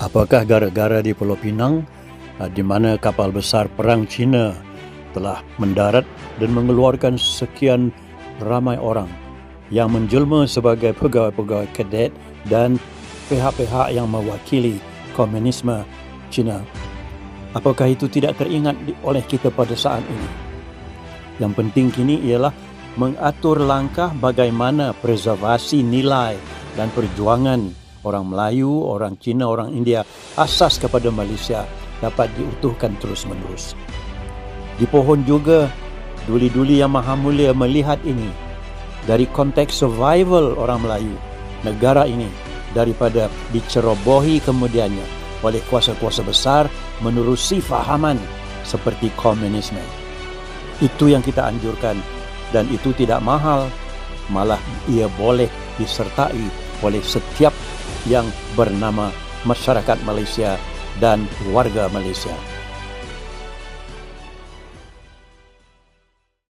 Apakah gara-gara di Pulau Pinang, di mana kapal besar perang Cina telah mendarat dan mengeluarkan sekian ramai orang yang menjelma sebagai pegawai-pegawai kadet dan pihak-pihak yang mewakili komunisme Cina? Apakah itu tidak teringat oleh kita pada saat ini? Yang penting kini ialah mengatur langkah bagaimana preservasi nilai dan perjuangan orang Melayu, orang Cina, orang India asas kepada Malaysia dapat diutuhkan terus-menerus. Dipohon juga duli-duli yang maha mulia melihat ini dari konteks survival orang Melayu, negara ini daripada dicerobohi kemudiannya oleh kuasa-kuasa besar menerusi fahaman seperti komunisme. Itu yang kita anjurkan dan itu tidak mahal, malah ia boleh disertai oleh setiap yang bernama masyarakat Malaysia dan warga Malaysia.